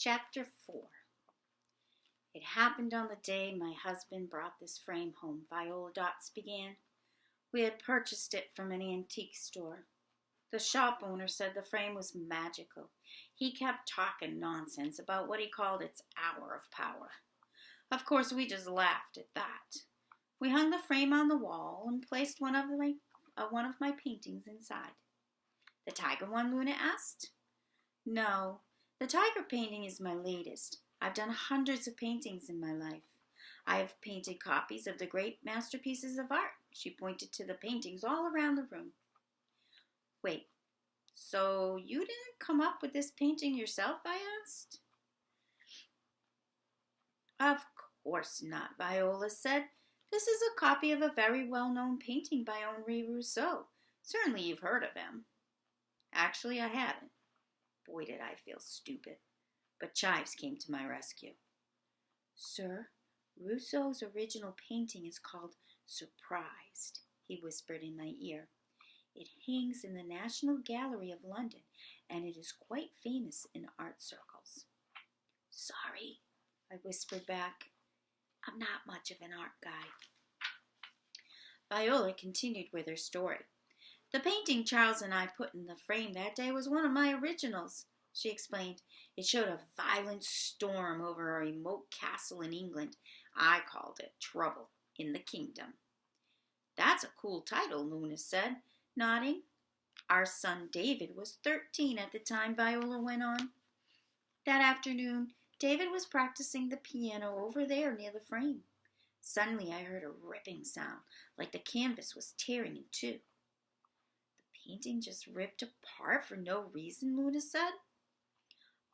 Chapter 4. It happened on the day my husband brought this frame home, Viola Dots began. We had purchased it from an antique store. The shop owner said the frame was magical. He kept talking nonsense about what he called its hour of power. Of course, we just laughed at that. We hung the frame on the wall and placed one of my paintings inside. The tiger one, Luna asked. No, the tiger painting is my latest. I've done hundreds of paintings in my life. I have painted copies of the great masterpieces of art. She pointed to the paintings all around the room. Wait, so you didn't come up with this painting yourself? I asked. Of course not, Viola said. This is a copy of a very well-known painting by Henri Rousseau. Certainly you've heard of him. Actually, I haven't. Boy, did I feel stupid. But Chives came to my rescue. Sir, Rousseau's original painting is called Surprised, he whispered in my ear. It hangs in the National Gallery of London, and it is quite famous in art circles. Sorry, I whispered back. I'm not much of an art guy. Viola continued with her story. The painting Charles and I put in the frame that day was one of my originals, she explained. It showed a violent storm over a remote castle in England. I called it Trouble in the Kingdom. That's a cool title, Luna said, nodding. Our son David was 13 at the time, Viola went on. That afternoon, David was practicing the piano over there near the frame. Suddenly I heard a ripping sound, like the canvas was tearing in two. The painting just ripped apart for no reason, Luna said.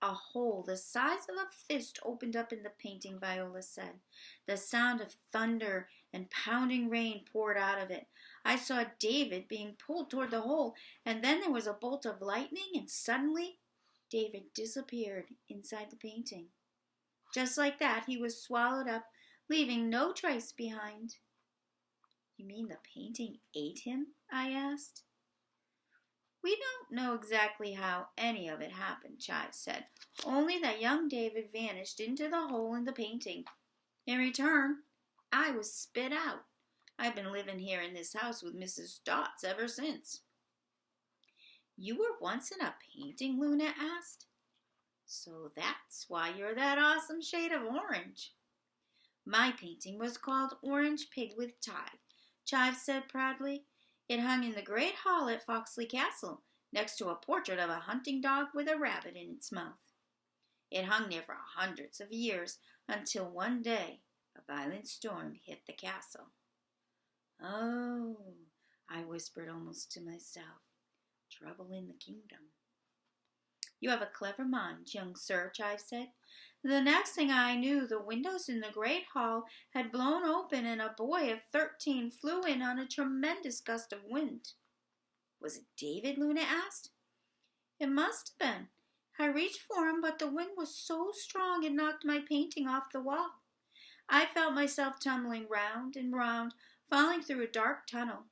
A hole the size of a fist opened up in the painting, Viola said. The sound of thunder and pounding rain poured out of it. I saw David being pulled toward the hole, and then there was a bolt of lightning, and suddenly David disappeared inside the painting. Just like that, he was swallowed up, leaving no trace behind. You mean the painting ate him? I asked. We don't know exactly how any of it happened, Chives said. Only that young David vanished into the hole in the painting. In return, I was spit out. I've been living here in this house with Mrs. Dots ever since. You were once in a painting? Luna asked. So that's why you're that awesome shade of orange. My painting was called Orange Pig with Tie, Chives said proudly. It hung in the great hall at Foxley Castle, next to a portrait of a hunting dog with a rabbit in its mouth. It hung there for hundreds of years, until one day a violent storm hit the castle. Oh, I whispered almost to myself. Trouble in the kingdom. You have a clever mind, young sir, Chives said. The next thing I knew, the windows in the great hall had blown open and a boy of 13 flew in on a tremendous gust of wind. Was it David? Luna asked. It must have been. I reached for him, but the wind was so strong it knocked my painting off the wall. I felt myself tumbling round and round, falling through a dark tunnel.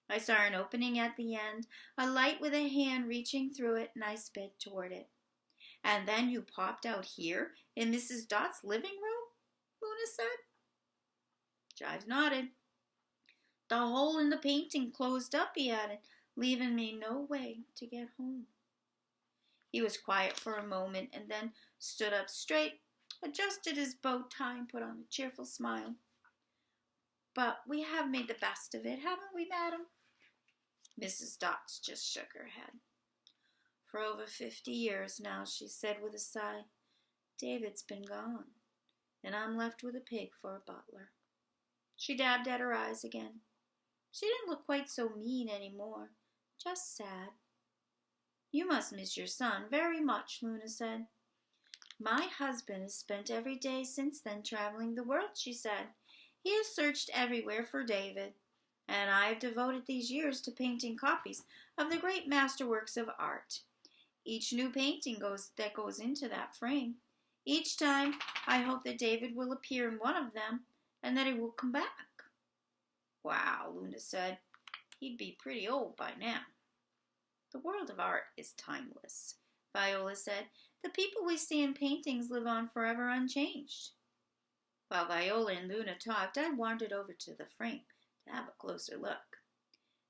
I saw an opening at the end, a light with a hand reaching through it, and I sped toward it. And then you popped out here in Mrs. Dot's living room? Luna said. Chives nodded. The hole in the painting closed up, he added, leaving me no way to get home. He was quiet for a moment and then stood up straight, adjusted his bow tie, and put on a cheerful smile. But we have made the best of it, haven't we, madam? Mrs. Dots just shook her head. For over 50 years now, she said with a sigh, David's been gone, and I'm left with a pig for a butler. She dabbed at her eyes again. She didn't look quite so mean anymore, just sad. You must miss your son very much, Luna said. My husband has spent every day since then traveling the world, she said. He has searched everywhere for David, and I have devoted these years to painting copies of the great masterworks of art. Each new painting that goes into that frame. Each time, I hope that David will appear in one of them and that he will come back. Wow, Luna said. He'd be pretty old by now. The world of art is timeless, Viola said. The people we see in paintings live on forever unchanged. While Viola and Luna talked, I wandered over to the frame to have a closer look.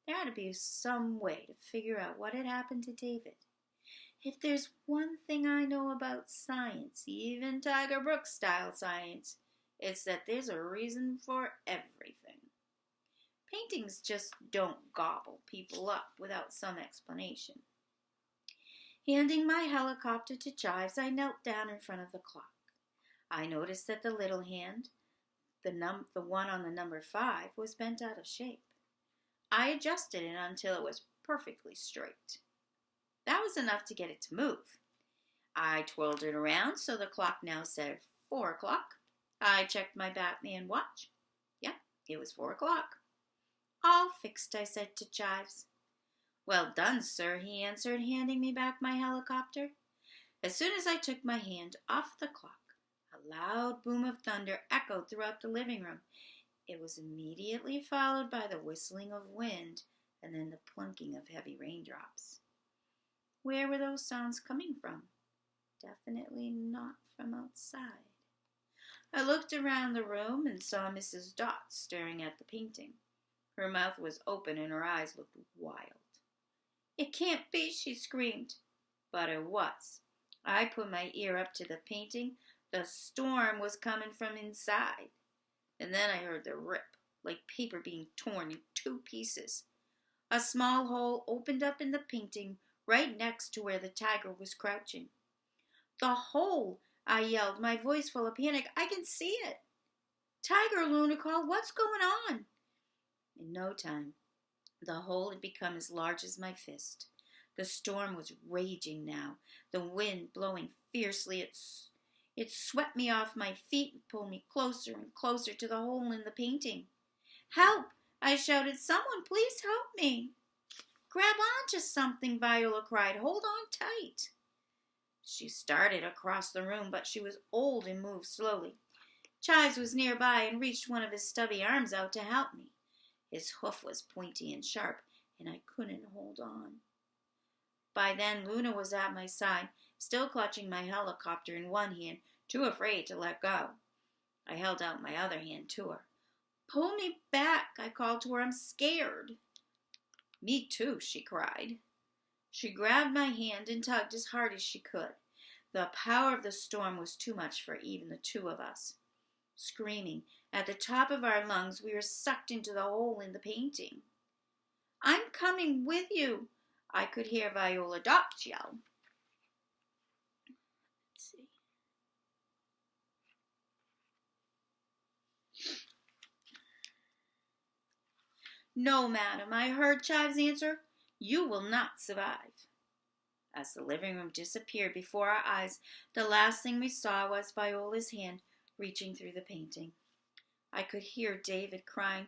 There had to be some way to figure out what had happened to David. If there's one thing I know about science, even Tiger Brooks style science, it's that there's a reason for everything. Paintings just don't gobble people up without some explanation. Handing my helicopter to Chives, I knelt down in front of the clock. I noticed that the little hand, the one on the number 5, was bent out of shape. I adjusted it until it was perfectly straight. That was enough to get it to move. I twirled it around so the clock now said 4 o'clock. I checked my Batman watch. Yeah, it was 4 o'clock. All fixed, I said to Chives. Well done, sir, he answered, handing me back my helicopter. As soon as I took my hand off the clock, a loud boom of thunder echoed throughout the living room. It was immediately followed by the whistling of wind and then the plunking of heavy raindrops. Where were those sounds coming from? Definitely not from outside. I looked around the room and saw Mrs. Dot staring at the painting. Her mouth was open and her eyes looked wild. It can't be, she screamed. But it was. I put my ear up to the painting. The storm was coming from inside. And then I heard the rip, like paper being torn in 2 pieces. A small hole opened up in the painting right next to where the tiger was crouching. The hole, I yelled, my voice full of panic. I can see it. Tiger, Luna called, what's going on? In no time, the hole had become as large as my fist. The storm was raging now, the wind blowing fiercely. It swept me off my feet and pulled me closer and closer to the hole in the painting. Help! I shouted. Someone please help me. Grab onto something, Viola cried. Hold on tight. She started across the room, but she was old and moved slowly. Chives was nearby and reached one of his stubby arms out to help me. His hoof was pointy and sharp, and I couldn't hold on. By then, Luna was at my side, still clutching my helicopter in one hand, too afraid to let go. I held out my other hand to her. Pull me back, I called to her. I'm scared. Me too, she cried. She grabbed my hand and tugged as hard as she could. The power of the storm was too much for even the 2 of us. Screaming at the top of our lungs, we were sucked into the hole in the painting. I'm coming with you, I could hear Viola Dot yell. Let's see. No, madam, I heard Chives answer. You will not survive. As the living room disappeared before our eyes, the last thing we saw was Viola's hand reaching through the painting. I could hear David crying,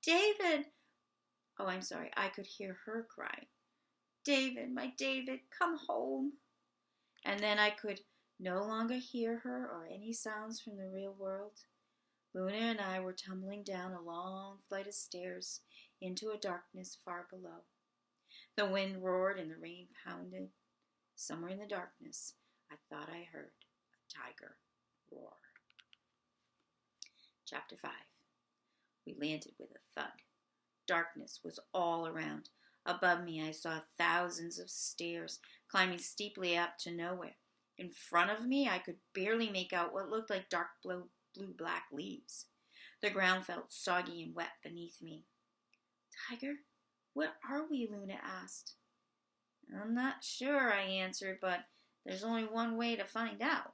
David! Oh, I'm sorry, I could hear her crying. David, my David, come home. And then I could no longer hear her or any sounds from the real world. Luna and I were tumbling down a long flight of stairs into a darkness far below. The wind roared and the rain pounded. Somewhere in the darkness, I thought I heard a tiger roar. Chapter 5. We landed with a thud. Darkness was all around. Above me, I saw thousands of stairs climbing steeply up to nowhere. In front of me, I could barely make out what looked like dark blue-black leaves. The ground felt soggy and wet beneath me. Tiger, where are we? Luna asked. I'm not sure, I answered, but there's only one way to find out.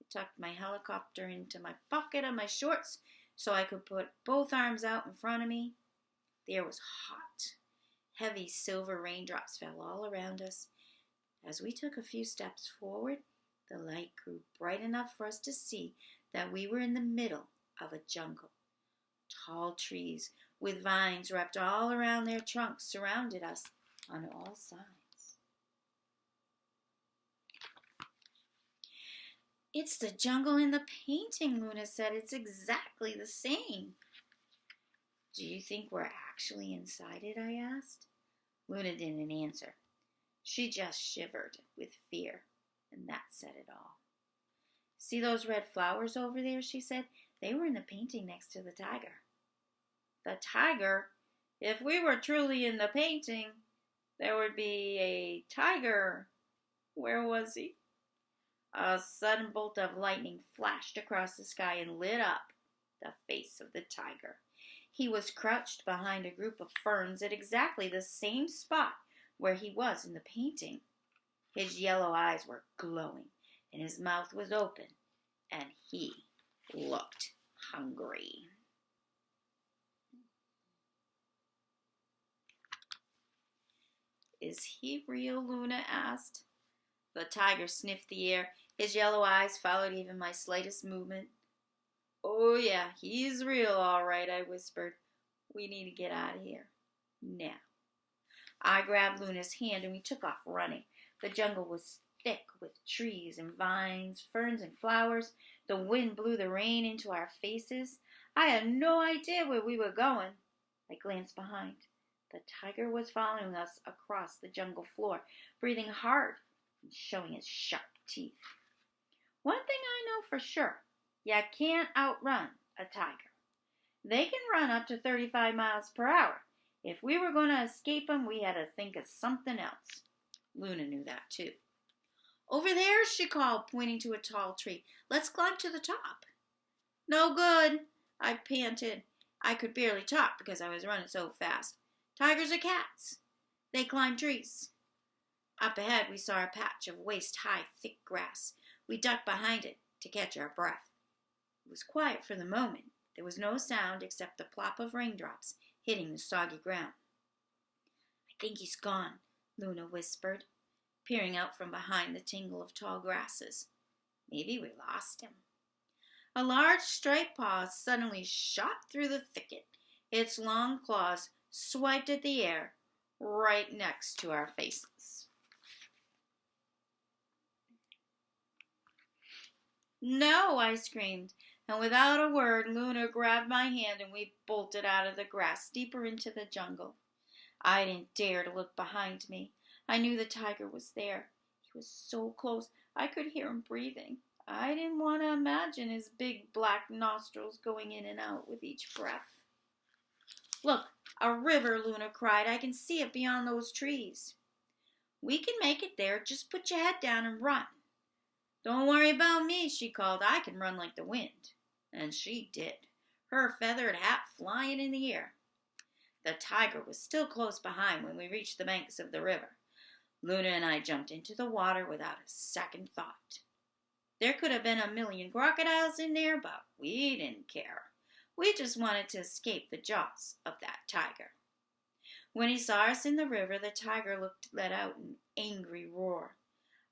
I tucked my helicopter into my pocket of my shorts so I could put both arms out in front of me. The air was hot. Heavy silver raindrops fell all around us. As we took a few steps forward, the light grew bright enough for us to see that we were in the middle of a jungle. Tall trees with vines wrapped all around their trunks surrounded us on all sides. It's the jungle in the painting, Luna said. It's exactly the same. Do you think we're actually inside it? I asked. Luna didn't answer. She just shivered with fear. And that said it all. See those red flowers over there, she said? They were in the painting next to the tiger. The tiger? If we were truly in the painting, there would be a tiger. Where was he? A sudden bolt of lightning flashed across the sky and lit up the face of the tiger. He was crouched behind a group of ferns at exactly the same spot where he was in the painting. His yellow eyes were glowing, and his mouth was open, and he looked hungry. Is he real? Luna asked. The tiger sniffed the air. His yellow eyes followed even my slightest movement. Oh, yeah, he's real, all right, I whispered. We need to get out of here. Now. I grabbed Luna's hand and we took off running. The jungle was thick with trees and vines, ferns and flowers. The wind blew the rain into our faces. I had no idea where we were going. I glanced behind. The tiger was following us across the jungle floor, breathing hard and showing his sharp teeth. One thing I know for sure, you can't outrun a tiger. They can run up to 35 miles per hour. If we were going to escape them, we had to think of something else. Luna knew that too. Over there, she called, pointing to a tall tree. Let's climb to the top. No good, I panted. I could barely talk because I was running so fast. Tigers are cats. They climb trees. Up ahead, we saw a patch of waist-high, thick grass. We ducked behind it to catch our breath. It was quiet for the moment. There was no sound except the plop of raindrops hitting the soggy ground. I think he's gone, Luna whispered, peering out from behind the tangle of tall grasses. Maybe we lost him. A large striped paw suddenly shot through the thicket. Its long claws swiped at the air right next to our faces. No, I screamed, and without a word, Luna grabbed my hand and we bolted out of the grass deeper into the jungle. I didn't dare to look behind me. I knew the tiger was there. He was so close, I could hear him breathing. I didn't want to imagine his big black nostrils going in and out with each breath. Look, a river, Luna cried. I can see it beyond those trees. We can make it there. Just put your head down and run. Don't worry about me, she called. I can run like the wind. And she did, her feathered hat flying in the air. The tiger was still close behind when we reached the banks of the river. Luna and I jumped into the water without a second thought. There could have been a million crocodiles in there, but we didn't care. We just wanted to escape the jaws of that tiger. When he saw us in the river, the tiger let out an angry roar.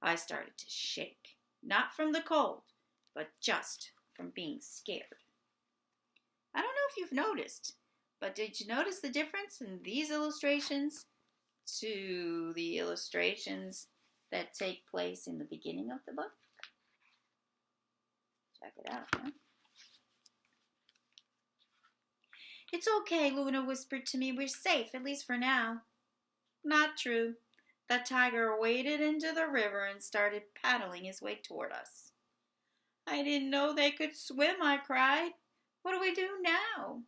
I started to shake, not from the cold, but just from being scared. I don't know if you've noticed, but did you notice the difference in these illustrations to the illustrations that take place in the beginning of the book? Check it out, huh? It's okay, Luna whispered to me. We're safe, at least for now. Not true. The tiger waded into the river and started paddling his way toward us. I didn't know they could swim, I cried. What do we do now?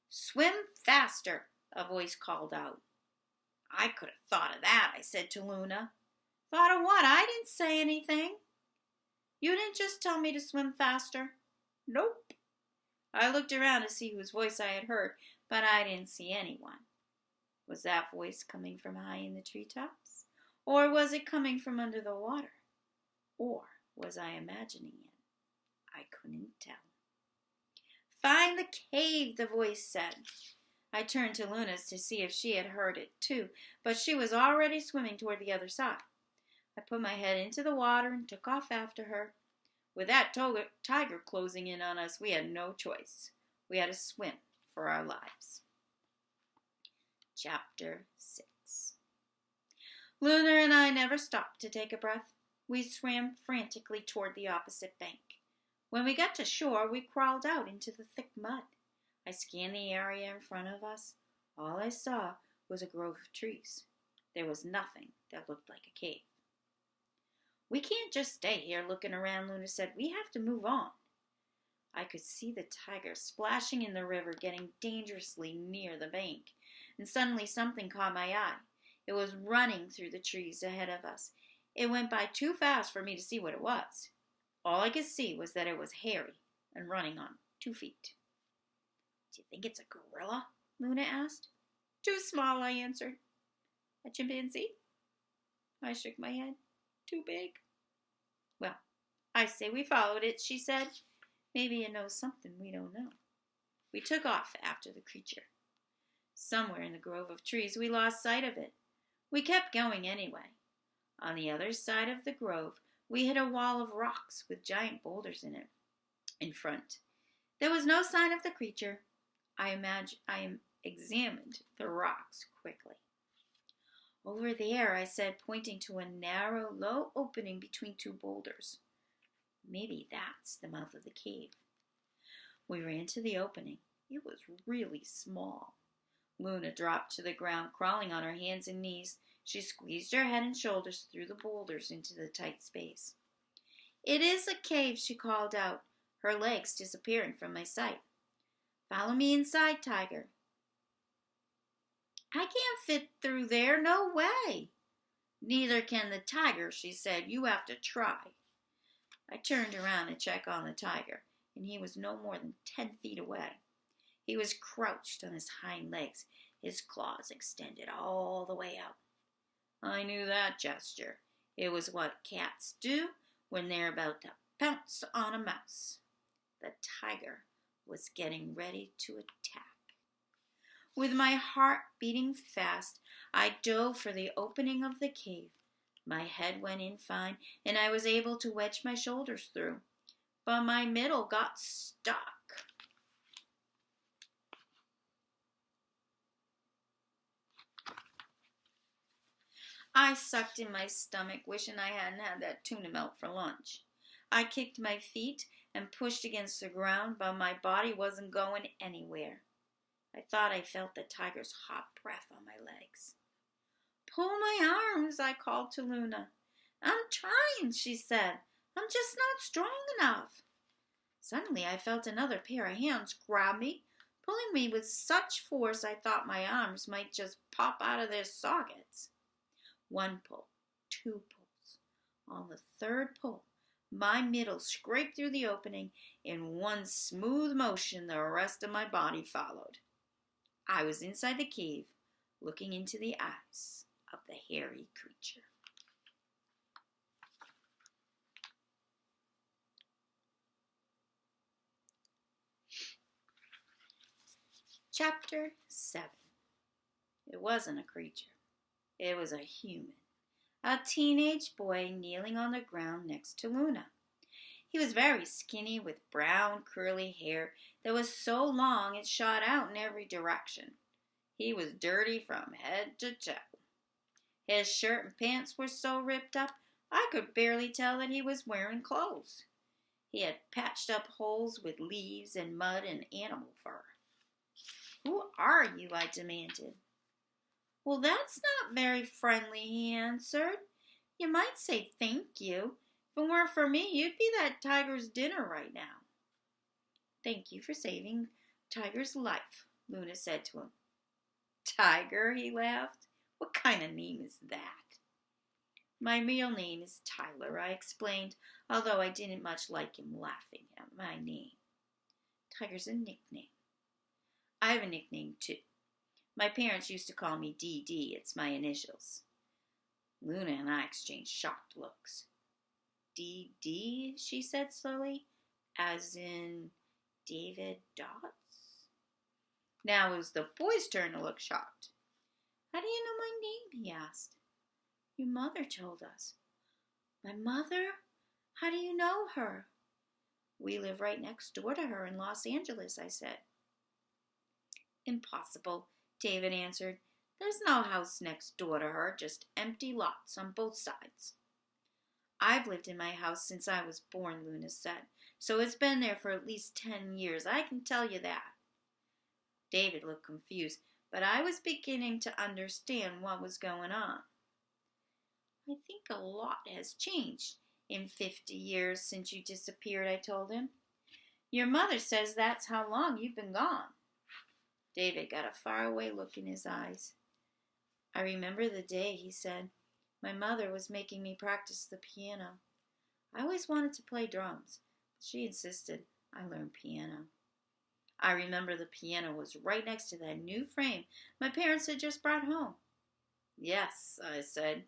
Swim faster, a voice called out. I could have thought of that, I said to Luna. Thought of what? I didn't say anything. You didn't just tell me to swim faster. Nope. I looked around to see whose voice I had heard, but I didn't see anyone. Was that voice coming from high in the treetops? Or was it coming from under the water? Or was I imagining it? I couldn't tell. Find the cave, the voice said. I turned to Luna's to see if she had heard it too, but she was already swimming toward the other side. I put my head into the water and took off after her. With that tiger closing in on us, we had no choice. We had to swim for our lives. Chapter 6. Luna and I never stopped to take a breath. We swam frantically toward the opposite bank. When we got to shore, we crawled out into the thick mud. I scanned the area in front of us. All I saw was a grove of trees. There was nothing that looked like a cave. We can't just stay here looking around, Luna said. We have to move on. I could see the tiger splashing in the river, getting dangerously near the bank, and suddenly something caught my eye. It was running through the trees ahead of us. It went by too fast for me to see what it was. All I could see was that it was hairy and running on 2 feet. Do you think it's a gorilla? Luna asked. Too small, I answered. A chimpanzee? I shook my head. Too big? Well, I say we followed it, she said. Maybe it knows something we don't know. We took off after the creature. Somewhere in the grove of trees, we lost sight of it. We kept going anyway. On the other side of the grove, we hit a wall of rocks with giant boulders in it. In front, there was no sign of the creature. I examined the rocks quickly. Over there, I said, pointing to a narrow, low opening between 2 boulders. Maybe that's the mouth of the cave. We ran to the opening. It was really small. Luna dropped to the ground, crawling on her hands and knees. She squeezed her head and shoulders through the boulders into the tight space. It is a cave, she called out, her legs disappearing from my sight. Follow me inside, Tiger. I can't fit through there, no way. Neither can the tiger, she said. You have to try. I turned around to check on the tiger, and he was no more than 10 feet away. He was crouched on his hind legs, his claws extended all the way out. I knew that gesture. It was what cats do when they're about to pounce on a mouse. The tiger was getting ready to attack. With my heart beating fast, I dove for the opening of the cave. My head went in fine, and I was able to wedge my shoulders through, but my middle got stuck. I sucked in my stomach, wishing I hadn't had that tuna melt for lunch. I kicked my feet and pushed against the ground, but my body wasn't going anywhere. I thought I felt the tiger's hot breath on my legs. Pull my arms, I called to Luna. I'm trying, she said. I'm just not strong enough. Suddenly I felt another pair of hands grab me, pulling me with such force I thought my arms might just pop out of their sockets. 1 pull, 2 pulls. On the 3rd pull, my middle scraped through the opening. In one smooth motion, the rest of my body followed. I was inside the cave, looking into the eyes of the hairy creature. Chapter 7. It wasn't a creature. It was a human. A teenage boy kneeling on the ground next to Luna. He was very skinny with brown curly hair that was so long it shot out in every direction. He was dirty from head to toe. His shirt and pants were so ripped up I could barely tell that he was wearing clothes. He had patched up holes with leaves and mud and animal fur. Who are you? I demanded. Well, that's not very friendly, he answered. You might say thank you. If it weren't for me, you'd be that tiger's dinner right now. Thank you for saving Tiger's life, Luna said to him. Tiger, he laughed. What kind of name is that? My real name is Tyler, I explained, although I didn't much like him laughing at my name. Tiger's a nickname. I have a nickname, too. My parents used to call me DD. It's my initials. Luna and I exchanged shocked looks. DD, she said slowly, as in David Dots? Now it was the boy's turn to look shocked. How do you know my name? He asked. Your mother told us. My mother? How do you know her? We live right next door to her in Los Angeles, I said. Impossible, David answered. There's no house next door to her, just empty lots on both sides. I've lived in my house since I was born, Luna said, so it's been there for at least 10 years, I can tell you that. David looked confused, but I was beginning to understand what was going on. I think a lot has changed. in 50 years since you disappeared, I told him. Your mother says that's how long you've been gone. David got a faraway look in his eyes. I remember the day, he said. My mother was making me practice the piano. I always wanted to play drums, but she insisted I learn piano. I remember the piano was right next to that new frame my parents had just brought home. Yes, I said,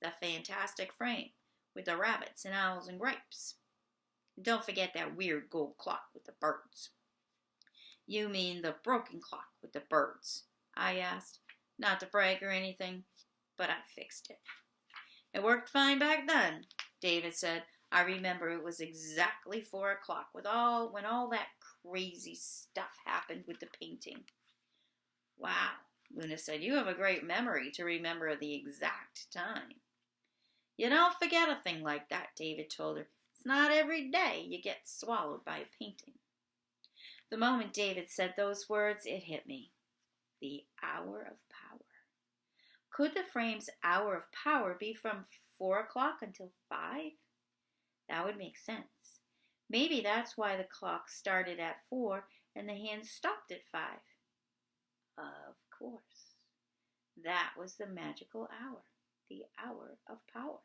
the Fantastic Frame, with the rabbits and owls and grapes. Don't forget that weird gold clock with the birds. You mean the broken clock with the birds? I asked, not to brag or anything, but I fixed it. It worked fine back then, David said. I remember it was exactly 4 o'clock when all that crazy stuff happened with the painting. Wow, Luna said, you have a great memory to remember the exact time. You don't forget a thing like that, David told her. It's not every day you get swallowed by a painting. The moment David said those words, it hit me. The hour of power. Could the frame's hour of power be from 4 o'clock until 5? That would make sense. Maybe that's why the clock started at 4 and the hands stopped at 5. Of course. That was the magical hour, the hour of power.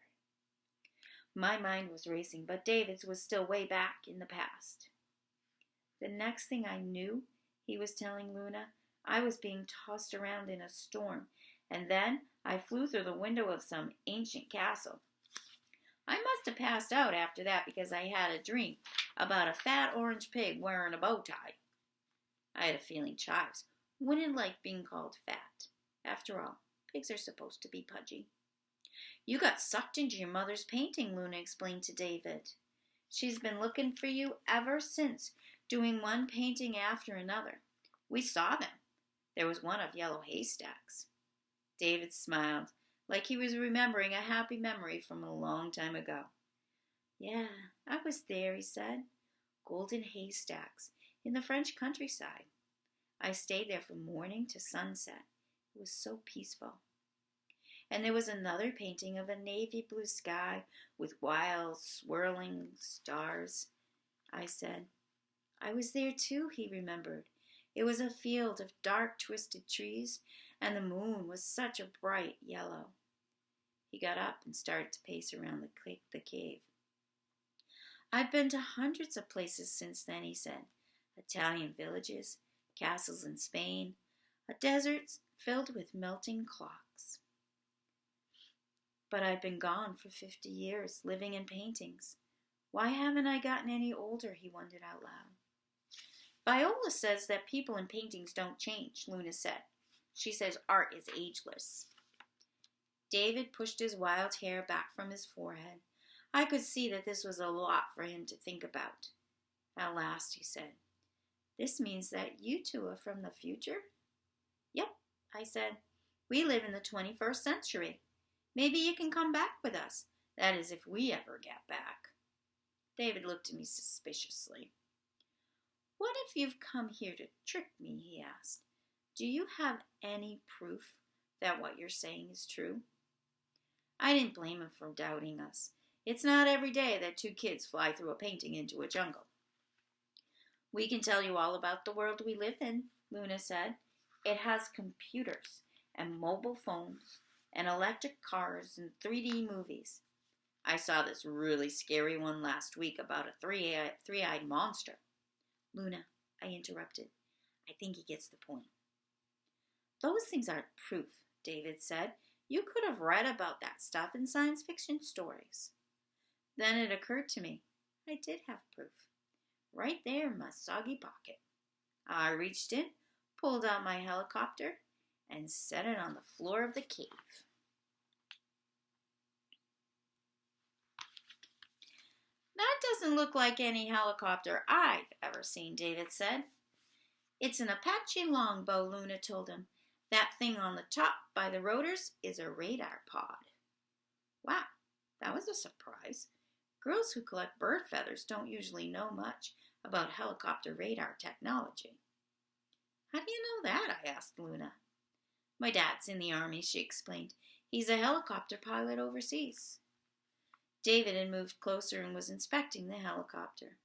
My mind was racing, but David's was still way back in the past. The next thing I knew, he was telling Luna, I was being tossed around in a storm, and then I flew through the window of some ancient castle. I must have passed out after that because I had a dream about a fat orange pig wearing a bow tie. I had a feeling Chives wouldn't like being called fat. After all, pigs are supposed to be pudgy. You got sucked into your mother's painting, Luna explained to David. She's been looking for you ever since, doing one painting after another. We saw them. There was one of yellow haystacks. David smiled, like he was remembering a happy memory from a long time ago. Yeah, I was there, he said. Golden haystacks in the French countryside. I stayed there from morning to sunset. It was so peaceful. And there was another painting of a navy blue sky with wild, swirling stars. I said, I was there too, he remembered. It was a field of dark, twisted trees, and the moon was such a bright yellow. He got up and started to pace around the cave. I've been to hundreds of places since then, he said. Italian villages, castles in Spain, a desert filled with melting clocks. But I've been gone for 50 years, living in paintings. Why haven't I gotten any older, he wondered out loud. Viola says that people in paintings don't change, Luna said. She says art is ageless. David pushed his wild hair back from his forehead. I could see that this was a lot for him to think about. At last, he said, this means that you two are from the future? Yep, I said. We live in the 21st century. Maybe you can come back with us. That is, if we ever get back. David looked at me suspiciously. What if you've come here to trick me, he asked. Do you have any proof that what you're saying is true? I didn't blame him for doubting us. It's not every day that 2 kids fly through a painting into a jungle. We can tell you all about the world we live in, Luna said. It has computers and mobile phones and electric cars and 3D movies. I saw this really scary one last week about a three-eyed monster. Luna, I interrupted. I think he gets the point. Those things aren't proof, David said. You could have read about that stuff in science fiction stories. Then it occurred to me. I did have proof. Right there in my soggy pocket. I reached in, pulled out my helicopter, and set it on the floor of the cave. That doesn't look like any helicopter I've ever seen, David said. It's an Apache longbow, Luna told him. That thing on the top by the rotors is a radar pod. Wow, that was a surprise. Girls who collect bird feathers don't usually know much about helicopter radar technology. How do you know that? I asked Luna. My dad's in the army, she explained. He's a helicopter pilot overseas. David had moved closer and was inspecting the helicopter.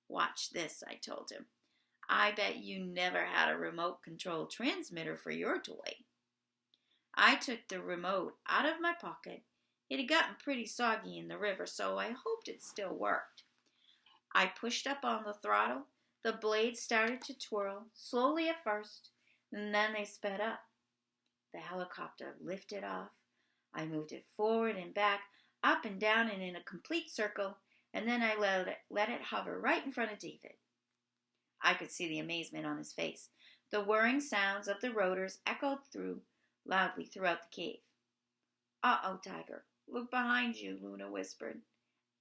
"Watch this," I told him. "I bet you never had a remote control transmitter for your toy." I took the remote out of my pocket. It had gotten pretty soggy in the river, so I hoped it still worked. I pushed up on the throttle. The blades started to twirl, slowly at first, and then they sped up. The helicopter lifted off. I moved it forward and back, up and down and in a complete circle, and then I let it hover right in front of David. I could see the amazement on his face. The whirring sounds of the rotors echoed loudly throughout the cave. "Uh-oh, Tiger, look behind you," Luna whispered.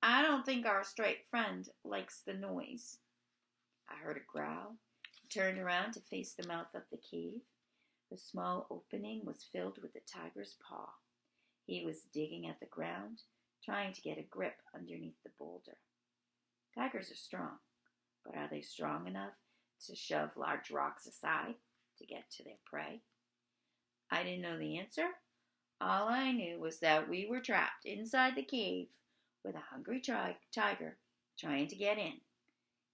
"I don't think our striped friend likes the noise." I heard a growl and turned around to face the mouth of the cave. The small opening was filled with the tiger's paw. He was digging at the ground, trying to get a grip underneath the boulder. Tigers are strong, but are they strong enough to shove large rocks aside to get to their prey? I didn't know the answer. All I knew was that we were trapped inside the cave with a hungry tiger trying to get in.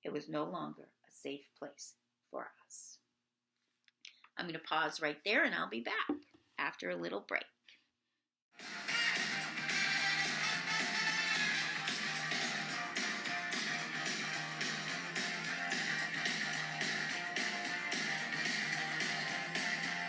It was no longer a safe place for us. I'm going to pause right there and I'll be back after a little break.